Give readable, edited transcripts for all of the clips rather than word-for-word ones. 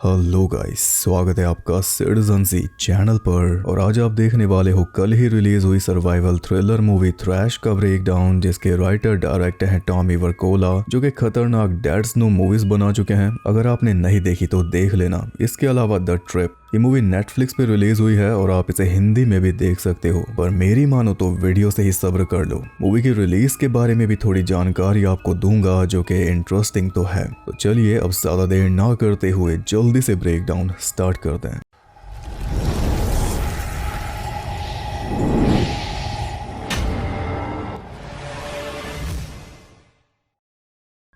Hello guys, स्वागत है आपका सिटीजन सी चैनल पर। और आज आप देखने वाले हो कल ही रिलीज हुई सर्वाइवल थ्रिलर मूवी थ्रैश का ब्रेकडाउन, जिसके राइटर डायरेक्टर हैं टॉमी वर्कोला, जो कि खतरनाक डेड स्नो मूवीज बना चुके हैं। अगर आपने नहीं देखी तो देख लेना। इसके अलावा द ट्रिप, ये मूवी नेटफ्लिक्स पे रिलीज हुई है और आप इसे हिंदी में भी देख सकते हो, पर मेरी मानो तो वीडियो से ही सब्र कर लो। मूवी की रिलीज के बारे में भी थोड़ी जानकारी आपको दूंगा जो कि इंटरेस्टिंग तो है। तो चलिए अब ज्यादा देर ना करते हुए जल्दी से ब्रेकडाउन स्टार्ट करते हैं।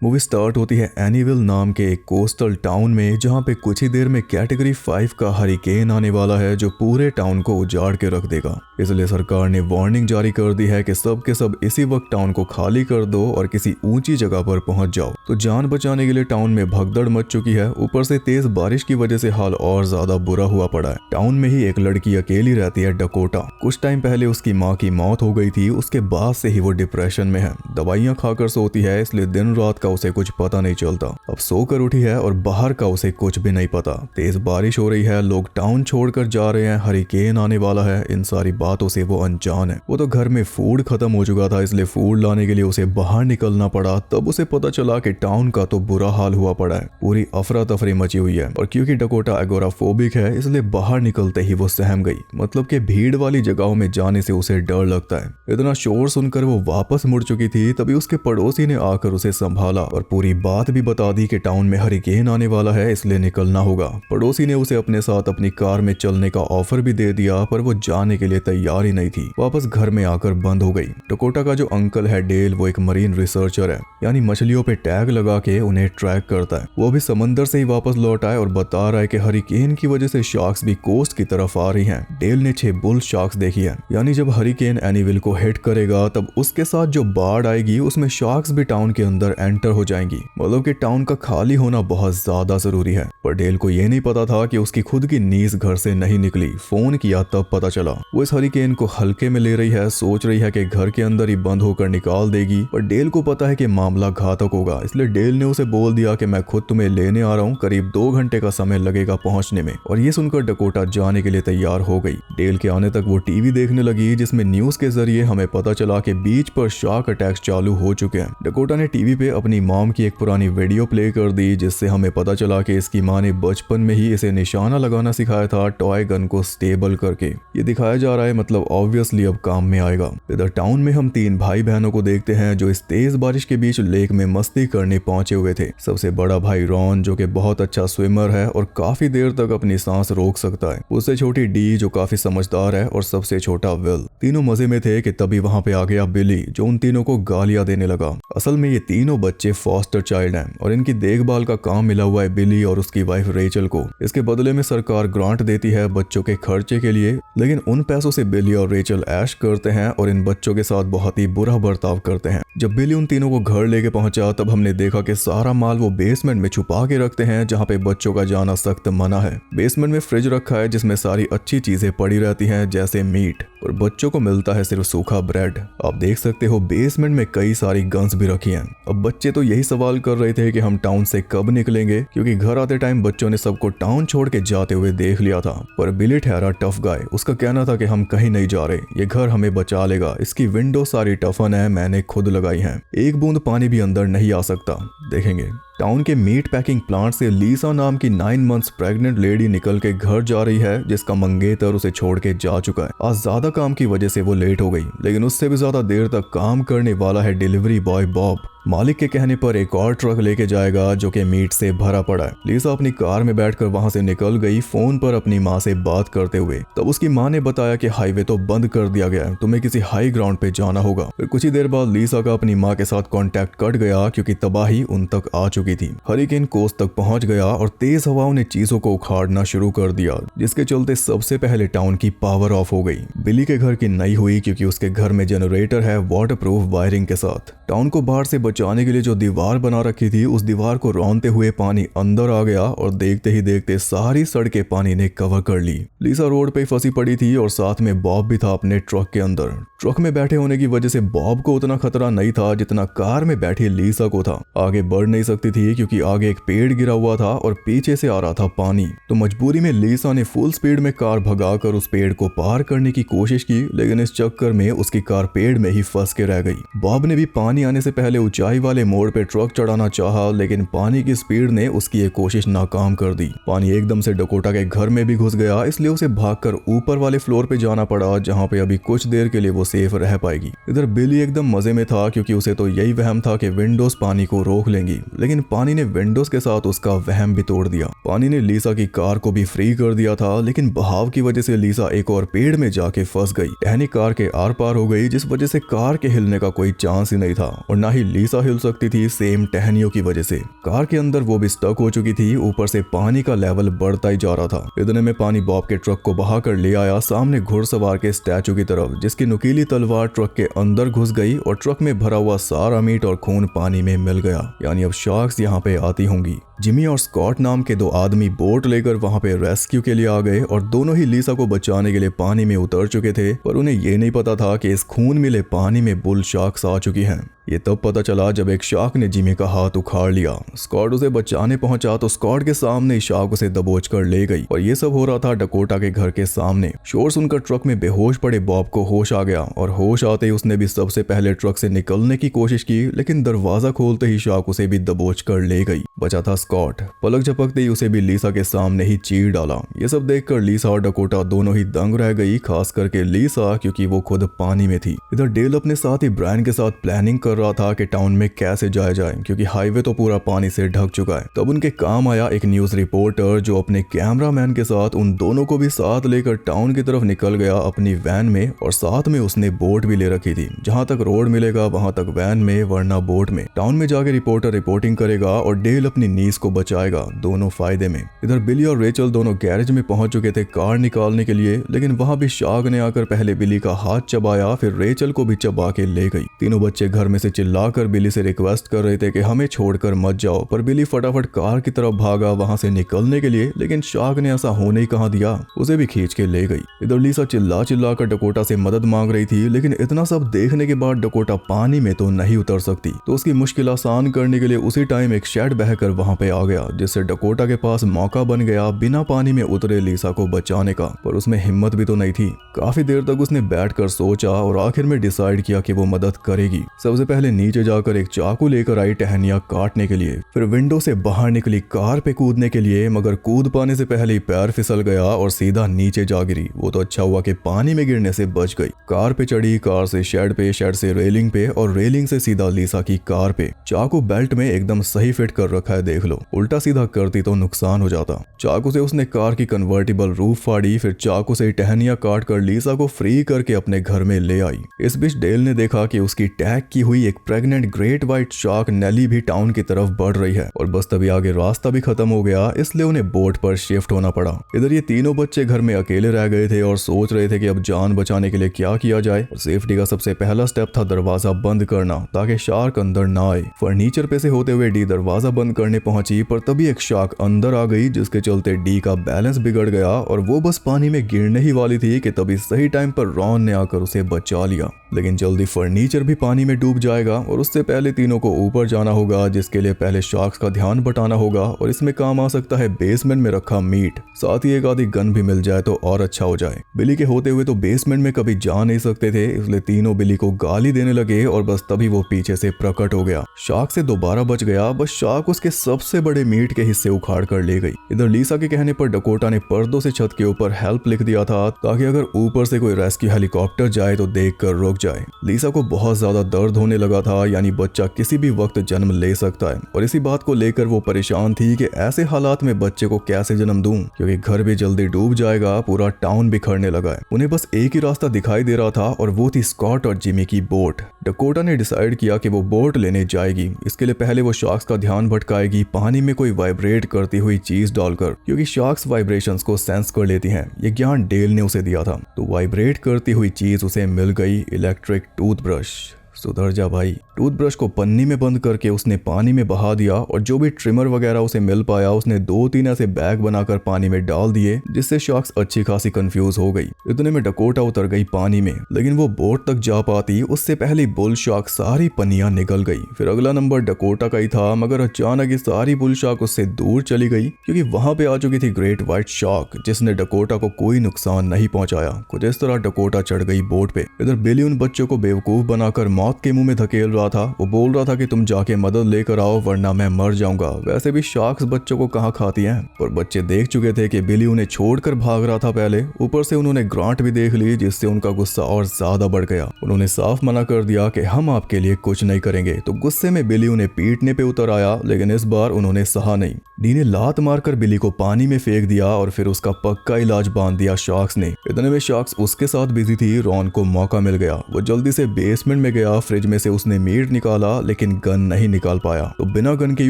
मूवी स्टार्ट होती है एनीविल नाम के एक कोस्टल टाउन में, जहां पे कुछ ही देर में कैटेगरी 5 का हरिकेन आने वाला है जो पूरे टाउन को उजाड़ के रख देगा। इसलिए सरकार ने वार्निंग जारी कर दी है कि सब के सब इसी वक्त टाउन को खाली कर दो और किसी ऊंची जगह पर पहुंच जाओ। तो जान बचाने के लिए टाउन में भगदड़ मच चुकी है। ऊपर से तेज बारिश की वजह से हाल और ज्यादा बुरा हुआ पड़ा है। टाउन में ही एक लड़की अकेली रहती है, डकोटा। कुछ टाइम पहले उसकी माँ की मौत हो गई थी। उसके बाद से ही वो डिप्रेशन में है, दवाइयाँ खाकर सोती है, इसलिए दिन रात का उसे कुछ पता नहीं चलता। अब सोकर उठी है और बाहर का उसे कुछ भी नहीं पता। तेज बारिश हो रही है, लोग टाउन छोड़कर जा रहे हैं, हरिकेन आने वाला है। इन सारी बातों से वो अनजान है। वो तो घर में फूड खत्म हो चुका था, इसलिए फूड लाने के लिए उसे बाहर निकलना पड़ा। तब उसे पता चला कि टाउन का तो बुरा हाल हुआ पड़ा है, पूरी अफरा तफरी मची हुई है। और क्योंकि डकोटा एगोराफोबिक है, इसलिए बाहर निकलते ही वो सहम गई। मतलब कि भीड़ वाली जगहों में जाने से उसे डर लगता है। इतना शोर सुनकर वो वापस मुड़ चुकी थी। तभी उसके पड़ोसी ने आकर उसे संभाला और पूरी बात भी बता दी कि टाउन में हरिकेन आने वाला है, इसलिए निकलना होगा। पड़ोसी ने उसे अपने साथ अपनी कार में चलने का ऑफर भी दे दिया, पर वो जाने के लिए तैयार ही नहीं थी। वापस घर में आकर बंद हो गई। डकोटा का जो अंकल है डेल, वो एक मरीन रिसर्चर है, यानी मछलियों पे टैग लगा के उन्हें ट्रैक करता है। वो भी समंदर से ही वापस लौट आए और बता रहा है कि हरिकेन की वजह से शार्क्स भी कोस्ट की तरफ आ रही हैं। डेल ने 6 बुल शार्क्स देखी है, यानी जब हरिकेन एनीविल को हिट करेगा तब उसके साथ जो बाढ़ आएगी उसमें शार्क्स भी टाउन के अंदर एंटर हो जाएंगी। मतलब कि टाउन का खाली होना बहुत ज्यादा जरूरी है। पर डेल को यह नहीं पता था कि उसकी खुद की नीज घर से नहीं निकली। फोन किया तब पता चला। वो इस हरिकेन को हल्के में ले रही है, सोच रही है कि घर के अंदर ही बंद होकर निकाल देगी। पर डेल को पता है कि मामला घातक होगा, इसलिए डेल ने उसे बोल दिया कि मैं खुद तुम्हें लेने आ रहा हूँ, करीब 2 घंटे का समय लगेगा पहुंचने में। और ये सुनकर डकोटा जाने के लिए तैयार हो गई। डेल के आने तक वो टीवी देखने लगी, जिसमें न्यूज के जरिए हमें पता चला कि बीच पर शार्क अटैक्स चालू हो चुके हैं। डकोटा ने टीवी पे अपनी मॉम की एक पुरानी वीडियो प्ले कर दी, जिससे हमें पता चला कि इसकी मां ने बचपन में ही इसे निशाना लगाना सिखाया था, टॉय गन को स्टेबल करके। ये दिखाया जा रहा है, मतलब ऑब्वियसली अब काम में आएगा। इधर टाउन में हम 3 भाई बहनों को देखते हैं जो इस तेज बारिश के बीच लेक में मस्ती करने पहुंचे हुए थे। सबसे बड़ा भाई रॉन, जो कि बहुत अच्छा स्विमर है और काफी देर तक अपनी सांस रोक सकता है। उससे छोटी डी, जो काफी समझदार है, और सबसे छोटा विल। तीनों मजे में थे कि तभी वहां पे आ गया बिली, जो उन तीनों को गालियां देने लगा। असल में ये तीनों बच्चे फॉस्टर चाइल्ड हैं और इनकी देखभाल का काम मिला हुआ है बिली और उसकी वाइफ रेचल को। इसके बदले में सरकार ग्रांट देती है बच्चों के खर्चे के लिए, लेकिन उन पैसों से बिली और रेचल ऐश करते हैं और इन बच्चों के साथ बहुत ही बुरा बर्ताव करते हैं। जब बिली उन तीनों को घर लेके पहुंचा तब हमने देखा कि सारा माल वो बेसमेंट में छुपा के रखते हैं, जहाँ पे बच्चों का जाना सख्त मना है। बेसमेंट में फ्रिज रखा है जिसमें सारी अच्छी चीजें पड़ी रहती हैं, जैसे मीट, और बच्चों को मिलता है सिर्फ सूखा ब्रेड। आप देख सकते हो बेसमेंट में कई सारी गन्स भी रखी हैं। अब बच्चे तो यही सवाल कर रहे थे कि हम टाउन से कब निकलेंगे, क्योंकि घर आते टाइम बच्चों ने सबको टाउन छोड़ के जाते हुए देख लिया था। पर बिली ठहरा टफ गाय। उसका कहना था कि हम कहीं नहीं जा रहे, ये घर हमें बचा लेगा। इसकी विंडो सारी टफन है, मैंने खुद लगाई है, एक बूंद पानी भी अंदर नहीं आ सकता। देखेंगे। टाउन के मीट पैकिंग प्लांट से लीसा नाम की 9 मंथ्स प्रेग्नेंट लेडी निकल के घर जा रही है, जिसका मंगेतर उसे छोड़ के जा चुका है। आज ज्यादा काम की वजह से वो लेट हो गई, लेकिन उससे भी ज्यादा देर तक काम करने वाला है डिलीवरी बॉय बॉब। मालिक के कहने पर एक और ट्रक लेके जाएगा जो कि मीट से भरा पड़ा है। लीसा अपनी कार में बैठकर वहां से निकल गई, फोन पर अपनी माँ से बात करते हुए। तब उसकी माँ ने बताया कि हाईवे तो बंद कर दिया गया है, तुम्हें किसी हाई ग्राउंड पे जाना होगा। फिर कुछ ही देर बाद लीसा का अपनी माँ के साथ कांटेक्ट कट गया, क्योंकि तबाही उन तक आ चुकी थी। हरिकेन कोस्ट तक पहुंच गया और तेज हवाओं ने चीजों को उखाड़ना शुरू कर दिया, जिसके चलते सबसे पहले टाउन की पावर ऑफ हो गई। बिली के घर की नहीं हुई, क्योंकि उसके घर में जनरेटर है वाटरप्रूफ वायरिंग के साथ। टाउन को बाढ़ से बचाने के लिए जो दीवार बना रखी थी, उस दीवार को रौंदते हुए पानी अंदर आ गया और देखते ही देखते सारी सड़कें पानी ने कवर कर ली। लीसा रोड पे फंसी पड़ी थी और साथ में बॉब भी था अपने ट्रक के अंदर। ट्रक में बैठे होने की वजह से बॉब को उतना खतरा नहीं था जितना कार में बैठी लीसा को था। आगे बढ़ नहीं सकती थी क्योंकि आगे एक पेड़ गिरा हुआ था और पीछे से आ रहा था पानी। तो मजबूरी में लीसा ने फुल स्पीड में कार भगाकर उस पेड़ को पार करने की कोशिश की, लेकिन इस चक्कर में उसकी कार पेड़ में ही फंस के रह गई। बॉब ने भी पानी आने से पहले ऊंचाई वाले मोड़ पे ट्रक चढ़ाना चाहा, लेकिन पानी की स्पीड ने उसकी ये कोशिश नाकाम कर दी। पानी एकदम से डकोटा के घर में भी घुस गया, इसलिए उसे भागकर ऊपर वाले फ्लोर पे जाना पड़ा, जहाँ पे अभी कुछ देर के लिए वो सेफ रह पाएगी। इधर बिली एकदम मजे में था क्योंकि उसे तो यही वहम था कि विंडोज पानी को रोक लेंगी, लेकिन पानी ने विंडोज के साथ उसका वहम भी तोड़ दिया। पानी ने लीसा की कार को भी फ्री कर दिया था, लेकिन बहाव की वजह से लीसा एक और पेड़ में जाके फंस गई। टहनी कार के आर पार हो गई, जिस वजह से कार के हिलने का कोई चांस ही नहीं था और ना ही लीसा हिल सकती थी सेम टहनियों की वजह से। कार के अंदर वो भी स्टक हो चुकी थी, ऊपर से पानी का लेवल बढ़ता ही जा रहा था। इतने में पानी बॉब के ट्रक को बहा कर ले आया सामने घुड़सवार के स्टैचू की तरफ, जिसकी नुकीली तलवार ट्रक के अंदर घुस गई और ट्रक में भरा हुआ सारा मीट और खून पानी में मिल गया। यानी अब शार्क्स यहाँ पे आती होंगी। जिमी और स्कॉट नाम के दो आदमी बोट लेकर वहां पे रेस्क्यू के लिए आ गए और दोनों ही लीसा को बचाने के लिए पानी में उतर चुके थे, पर उन्हें ये नहीं पता था कि इस खून मिले पानी में बुल शार्क्स आ चुकी हैं। ये तब पता चला जब एक शार्क ने जिमी का हाथ उखाड़ लिया। स्कॉट उसे बचाने पहुंचा तो स्कॉट के सामने शार्क उसे दबोच कर ले गई और ये सब हो रहा था डकोटा के घर के सामने। शोर सुनकर ट्रक में बेहोश पड़े बॉब को होश आ गया और होश आते ही उसने भी सबसे पहले ट्रक से निकलने की कोशिश की, लेकिन दरवाजा खोलते ही शार्क उसे भी दबोच कर ले गई। बचा था स्कॉट। पलक झपकते ही उसे भी लीसा के सामने ही चीर डाला। ये सब देखकर लीसा और डकोटा दोनों ही दंग रह गई, खास करके लीसा क्योंकि वो खुद पानी में थी। इधर डेल अपने साथ ही ब्रायन के साथ प्लानिंग कर रहा था कि टाउन में कैसे जाया जाए, क्योंकि हाईवे तो पूरा पानी से ढक चुका है। तब उनके काम आया एक न्यूज रिपोर्टर जो अपने कैमरामैन के साथ उन दोनों को भी साथ लेकर टाउन की तरफ निकल गया अपनी वैन में, और साथ में उसने बोट भी ले रखी थी। जहां तक रोड मिलेगा वहां तक वैन में, वरना बोट में। टाउन में जाके रिपोर्टर रिपोर्टिंग करेगा और डेल अपनी नीस को बचाएगा, दोनों फायदे में। इधर बिली और रेचल दोनों गैरेज में पहुंच चुके थे कार निकालने के लिए, लेकिन वहां भी शार्क ने आकर पहले बिली का हाथ चबाया, फिर रेचल को भी चबा के ले गई। तीनों बच्चे घर में से चिल्लाकर बिली से रिक्वेस्ट कर रहे थे कि हमें छोड़कर मत जाओ, पर बिली फटाफट कार की तरफ भागा वहां से निकलने के लिए, लेकिन शार्क ने ऐसा होने ही कहां दिया, उसे भी खींच के ले गई। इधर लीसा चिल्ला कर डकोटा से मदद मांग रही थी, लेकिन इतना सब देखने के बाद डकोटा पानी में तो नहीं उतर सकती, तो उसकी मुश्किल आसान करने के लिए उसी टाइम एक शेड बहकर वहां पे आ गया, जिससे डकोटा के पास मौका बन गया बिना पानी में उतरे लीसा को बचाने का। पर उसमें हिम्मत भी तो नहीं थी। काफी देर तक उसने बैठकर सोचा और आखिर में डिसाइड किया कि वो मदद करेगी। सबसे पहले नीचे जाकर एक चाकू लेकर आई टहनियां काटने के लिए, फिर विंडो से बाहर निकली कार पे कूदने के लिए, मगर कूद पाने से पहले ही पैर फिसल गया और सीधा नीचे जा गिरी। वो तो अच्छा हुआ कि पानी में गिरने से बच गई। कार पे चढ़ी, कार से शेड पे, शेड से रेलिंग पे और रेलिंग से सीधा लीसा की कार पे। चाकू बेल्ट में एकदम सही फिट कर रखा है, देख लो। उल्टा सीधा करती तो नुकसान हो जाता। चाकू से उसने कार की कन्वर्टिबल रूफ फाड़ी, फिर चाकू से टहनियां काट कर लीसा को फ्री करके अपने घर में ले आई। इस बीच डेल ने देखा कि उसकी टैग की हुई एक प्रेग्नेंट ग्रेट व्हाइट शार्क नेली भी टाउन की तरफ बढ़ रही है, और बस तभी आगे रास्ता भी खत्म हो गया, इसलिए उन्हें बोट पर शिफ्ट होना पड़ा। इधर ये तीनों बच्चे घर में अकेले रह गए थे और सोच रहे थे कि अब जान बचाने के लिए क्या किया जाए। सेफ्टी का सबसे पहला स्टेप था दरवाजा बंद करना, ताकि शार्क अंदर ना आए। फर्नीचर पे से होते हुए डी दरवाजा बंद करने पहुंची, पर तभी एक शार्क अंदर आ गई, जिसके चलते डी का बैलेंस बिगड़ गया और वो बस पानी में गिरने ही वाली थी कि तभी सही टाइम पर रॉन ने आकर उसे बचा लिया। लेकिन जल्दी फर्नीचर भी पानी में डूब जाएगा और उससे पहले तीनों को ऊपर जाना होगा, जिसके लिए पहले शार्क्स का ध्यान बटाना होगा, और इसमें काम आ सकता है बेसमेंट में रखा मीट। साथ ही एक आधी गन भी मिल जाए तो और अच्छा हो जाए। बिली के होते हुए तो बेसमेंट में कभी जा नहीं सकते थे, इसलिए तीनों बिली को गाली देने लगे और बस तभी वो पीछे से प्रकट हो गया। शार्क से दोबारा बच गया, बस शार्क उसके सबसे बड़े मीट के हिस्से उखाड़ कर ले गई। इधर लीसा के कहने पर डकोटा ने पर्दों से छत के ऊपर हेल्प लिख दिया था, ताकि अगर ऊपर से कोई रेस्क्यू हेलीकॉप्टर जाए तो देख कर रुक जाए। लीसा को बहुत ज्यादा दर्द होने लगा था, यानी बच्चा किसी भी वक्त जन्म ले सकता है, और इसी बात को लेकर वो परेशान थी कि ऐसे हालात में बच्चे को कैसे जन्म दूं, क्योंकि घर भी जल्दी डूब जाएगा, पूरा टाउन बिखरने लगा है। उन्हें बस एक ही रास्ता दिखाई दे रहा था और वो थी स्कॉट और जिमी की बोट। डकोटा ने डिसाइड किया कि वो बोट लेने जाएगी। इसके लिए पहले वो शार्क्स का ध्यान भटकाएगी पानी में कोई वाइब्रेट करती हुई चीज डालकर, क्योंकि शार्क्स वाइब्रेशंस को सेंस कर लेती हैं। ये ज्ञान डेल ने उसे दिया था। तो वाइब्रेट करती हुई चीज उसे मिल गई, इलेक्ट्रिक टूथब्रश। सुधर जा भाई। टूथब्रश को पन्नी में बंद करके उसने पानी में बहा दिया और जो भी ट्रिमर वगैरह उसे मिल पाया उसने 2-3 ऐसे बैग बनाकर पानी में डाल दिए, जिससे शार्क्स अच्छी खासी कंफ्यूज हो गई। इतने में डकोटा उतर गई पानी में, लेकिन वो बोट तक जा पाती उससे पहले बुल शार्क सारी पन्नियां निकल गई। फिर अगला नंबर डकोटा का ही था, मगर अचानक ही सारी बुल शार्क उससे दूर चली गई क्योंकि वहां पे आ चुकी थी ग्रेट व्हाइट शार्क, जिसने डकोटा को कोई नुकसान नहीं पहुंचाया। कुछ इस तरह डकोटा चढ़ गई बोट पे। इधर बिली उन बच्चों को बेवकूफ बनाकर मौत के मुंह में धकेल रहा था। वो बोल रहा था कि तुम जाके मदद लेकर आओ वरना मैं मर जाऊंगा। वैसे भी शार्क्स बच्चों को कहाँ खाती हैं, पर बच्चे देख चुके थे कि बिली उन्हें छोड़कर भाग रहा था पहले। ऊपर से उन्होंने ग्रांट भी देख ली, जिससे उनका गुस्सा और ज्यादा बढ़ गया। उन्होंने साफ मना कर दिया कि हम आपके लिए कुछ नहीं करेंगे। तो गुस्से में बिली उन्हें पीटने पे उतर आया, लेकिन इस बार उन्होंने सहा नहीं। डी ने लात मारकर बिली को पानी में फेंक दिया और फिर उसका पक्का इलाज बांध दिया शार्क्स ने। इतने में शार्क्स उसके साथ बिजी थी। रॉन को मौका मिल गया। वो जल्दी से बेसमेंट में गया। फ्रिज में से उसने मीट निकाला, लेकिन गन नहीं निकाल पाया। तो बिना गन के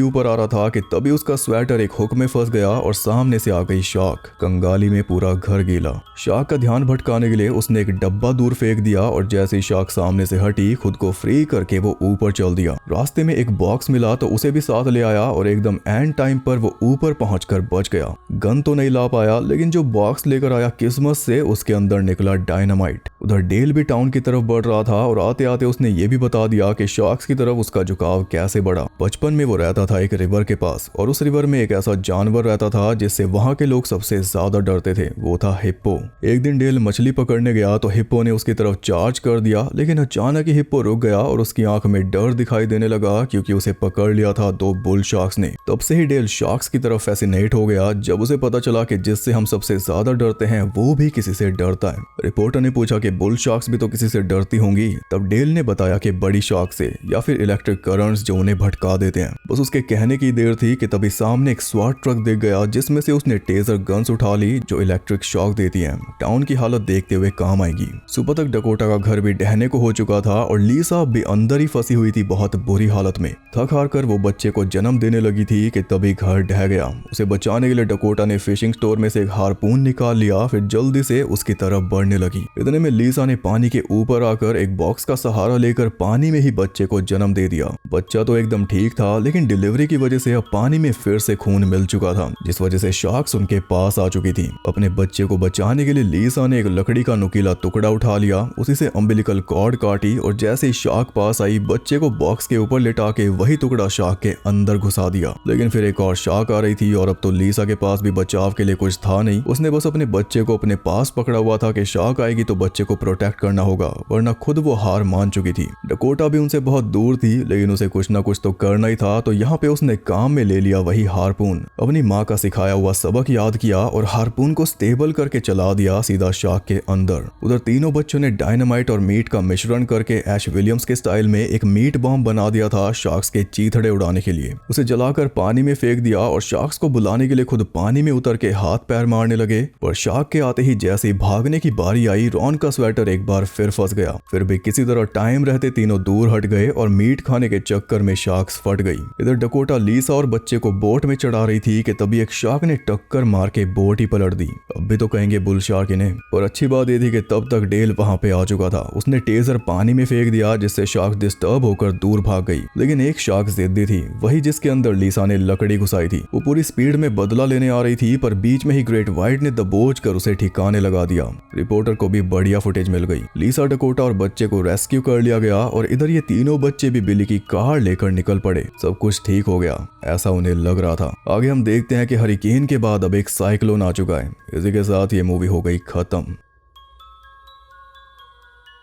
ऊपर आ रहा था कि तभी उसका स्वेटर एक हुक में फंस गया और सामने से आ गई शार्क। कंगाली में पूरा घर गीला। शार्क का ध्यान भटकाने के लिए उसने एक डब्बा दूर फेंक दिया और जैसे ही शार्क सामने से हटी, खुद को फ्री करके वो ऊपर चल दिया। रास्ते में एक बॉक्स मिला तो उसे भी साथ ले आया और एकदम एंड टाइम पर वो ऊपर पहुंचकर बच गया। गन तो नहीं ला पाया, लेकिन जो बॉक्स लेकर आया किस्मत से उसके अंदर निकला डायनामाइट। उधर डेल भी टाउन की तरफ बढ़ रहा था और आते आते उसने ये भी बता दिया कि शार्क्स की तरफ उसका झुकाव कैसे बढ़ा। बचपन में वो रहता था एक रिवर के पास और उस रिवर में एक ऐसा जानवर रहता था जिससे वहां के लोग सबसे ज्यादा डरते थे। वो था हिप्पो। एक दिन डेल मछली पकड़ने गया तो हिप्पो ने उसकी तरफ चार्ज कर दिया, लेकिन अचानक ही हिप्पो रुक गया और उसकी आंख में डर दिखाई देने लगा क्योंकि उसे पकड़ लिया था 2 बुल शार्क्स ने। तब से ही डेल शार्क्स की तरफ फैसिनेट हो गया जब उसे पता चला कि जिससे हम सबसे ज्यादा डरते हैं वो भी किसी से डरता है। रिपोर्टर ने पूछा कि बुल शार्क्स भी तो किसी से डरती होंगी। तब डेल ने बताया कि बड़ी शार्क से या फिर इलेक्ट्रिक करंट्स जो उन्हें भटका देते हैं। बस उसके कहने की देर थी कि तभी सामने एक स्वाट ट्रक दिख गया जिसमें से उसने टेजर गन्स उठा ली जो इलेक्ट्रिक शॉक देती हैं। टाउन की हालत देखते हुए काम आएगी। सुबह तक डकोटा का घर भी ढहने को हो चुका था और लीसा भी अंदर ही फंसी हुई थी बहुत बुरी हालत में। थक हार कर वो बच्चे को जन्म देने लगी थी कि तभी घर ढह गया। उसे बचाने के लिए डकोटा ने फिशिंग स्टोर में से एक हार्पून निकाल लिया, फिर जल्दी से उसकी तरफ बढ़ने लगी। इतने में लीसा ने पानी के ऊपर आकर एक बॉक्स का सहारा लेकर पानी में ही बच्चे को जन्म दे दिया। बच्चा तो एकदम ठीक था, लेकिन डिलीवरी की वजह से अब पानी में फिर से खून मिल चुका था, जिस वजह से शार्क्स उनके पास आ चुकी थी। अपने बच्चे को बचाने के लिए लीसा ने एक लकड़ी का नुकीला टुकड़ा उठा लिया, उसी से अम्बिलिकल कॉर्ड काटी और जैसे ही शार्क पास आई बच्चे को बॉक्स के ऊपर लिटा के वही टुकड़ा शार्क के अंदर घुसा दिया। लेकिन फिर एक और शार्क आ रही थी और अब तो लीसा के पास भी बचाव के लिए कुछ था नहीं। उसने बस अपने बच्चे को अपने पास पकड़ा हुआ था कि शार्क आएगी तो बच्चे को प्रोटेक्ट करना होगा, वरना खुद वो हार मान चुकी थी। डकोटा भी उनसे बहुत दूर थी, लेकिन उसे कुछ ना कुछ तो करना ही था। तो यहाँ पे उसने काम में ले लिया वही हार्पून। अपनी माँ का सिखाया हुआ सबक याद किया और हार्पून को स्टेबल करके चला दिया सीधा शार्क के अंदर। उधर तीनों बच्चों ने डायनामाइट और मीट का मिश्रण करके ऐश विलियम्स के स्टाइल में एक मीट बॉम्ब बना दिया था शार्क्स के चीथड़े उड़ाने के लिए। उसे जलाकर पानी में फेंक दिया और शार्क्स को बुलाने के लिए खुद पानी में उतर के हाथ पैर मारने लगे। पर शार्क के आते ही जैसे ही भागने की बारी आई, रॉन का स्वेटर एक बार फिर फंस गया। फिर भी किसी तरह टाइम रहते तीनों दूर हट गए और मीट खाने के चक्कर में शार्क्स फट गई। इधर डकोटा लीसा और बच्चे को बोट में चढ़ा रही थी कि तभी एक शार्क ने टक्कर मार के बोट ही पलट दी। अब भी तो कहेंगे बुल शार्क इन्हें। और अच्छी बात यह थी कि तब तक डेल वहां पे आ चुका था। उसने टेजर पानी में फेंक दिया जिससे शार्क डिस्टर्ब होकर दूर भाग गई। लेकिन एक शार्क जिद्दी थी, वही जिसके अंदर लीसा ने लकड़ी घुसाई थी। वो पूरी स्पीड में बदला लेने आ रही थी, पर बीच में ही ग्रेट व्हाइट ने दबोच कर उसे ठिकाने लगा दिया। रिपोर्टर को भी बढ़िया फुटेज मिल गई। लीसा, डकोटा और बच्चे को रेस्क्यू कर लिया गया और इधर ये तीनों बच्चे भी बिली की कार लेकर निकल पड़े। सब कुछ ठीक हो गया, ऐसा उन्हें लग रहा था। आगे हम देखते हैं कि हरिकेन के बाद अब एक साइक्लोन आ चुका है। इसी के साथ ये मूवी हो गई खत्म।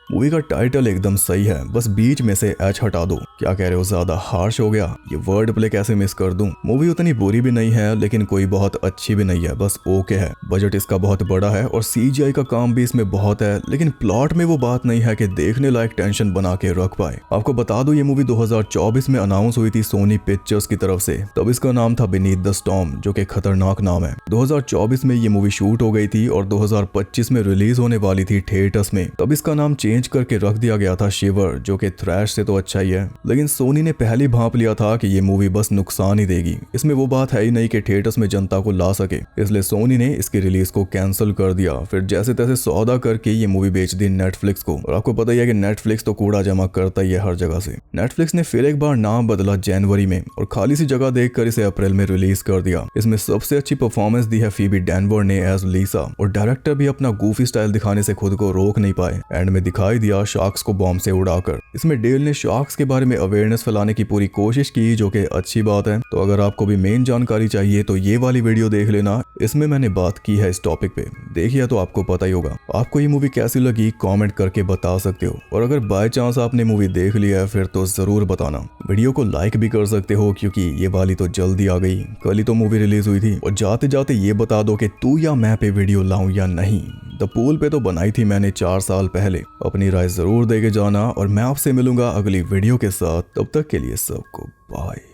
मूवी का टाइटल एकदम सही है, बस बीच में से एच हटा दो। क्या कह रहे हो, ज्यादा हार्श हो गया? ये वर्ड प्ले कैसे मिस कर दूं? मूवी उतनी बुरी भी नहीं है, लेकिन कोई बहुत अच्छी भी नहीं है, बस ओके है। बजट इसका बहुत बड़ा है और सीजीआई का काम भी इसमें बहुत है, लेकिन प्लॉट में वो बात नहीं है कि देखने लायक टेंशन बना के रख पाए। आपको बता दो, ये मूवी 2024 में अनाउंस हुई थी सोनी पिक्चर्स की तरफ से। तब इसका नाम था बीनीथ द स्टॉर्म, जो कि खतरनाक नाम है। 2024 में ये मूवी शूट हो गई थी और 2025 में रिलीज होने वाली थी थिएटर्स में। तब इसका नाम चेंज करके रख दिया गया था शिवर, जो कि थ्रैश से तो अच्छा ही है, लेकिन सोनी ने पहले भांप लिया था कि ये मूवी बस नुकसान ही देगी। इसमें वो बात है ही नहीं कि थिएटर्स में जनता को ला सके, इसलिए सोनी ने इसकी रिलीज को कैंसिल कर दिया। फिर जैसे तैसे सौदा करके ये मूवी बेच दी नेटफ्लिक्स को। और आपको पता ही है कि नेटफ्लिक्स तो कूड़ा जमा करता ही है हर जगह से। नेटफ्लिक्स ने फिर एक बार नाम बदला जनवरी में और खाली सी जगह देखकर इसे अप्रैल में रिलीज कर दिया। इसमें सबसे अच्छी परफॉर्मेंस दी है फीबी डेनवर ने एज लीसा, और डायरेक्टर भी अपना गूफी स्टाइल दिखाने से खुद को रोक नहीं पाए। एंड में दिखाई दिया शार्क्स को बॉम्ब से उड़ाकर। इसमें डेल ने शार्क्स के बारे में अवेयरनेस फैलाने की पूरी कोशिश की, जो कि अच्छी बात है। तो अगर आपको भी मेन जानकारी चाहिए तो ये वाली वीडियो देख लेना, इसमें मैंने बात की है इस टॉपिक पे। देखिए तो आपको पता ही होगा। आपको ये मूवी कैसी लगी कमेंट करके बता सकते हो, और अगर बाय चांस आपने मूवी देख लिया है फिर तो जरूर बताना। वीडियो को लाइक भी कर सकते हो, क्योंकि ये वाली तो जल्दी आ गई, कल ही तो मूवी रिलीज हुई थी। और जाते जाते ये बता दो कि तू या मैं पे वीडियो लाऊं या नहीं। द पूल पे तो बनाई थी मैंने 4 साल पहले। अपनी राय जरूर दे के जाना, और मैं आपसे मिलूंगा अगली वीडियो के साथ। तब तक के लिए सबको बाय।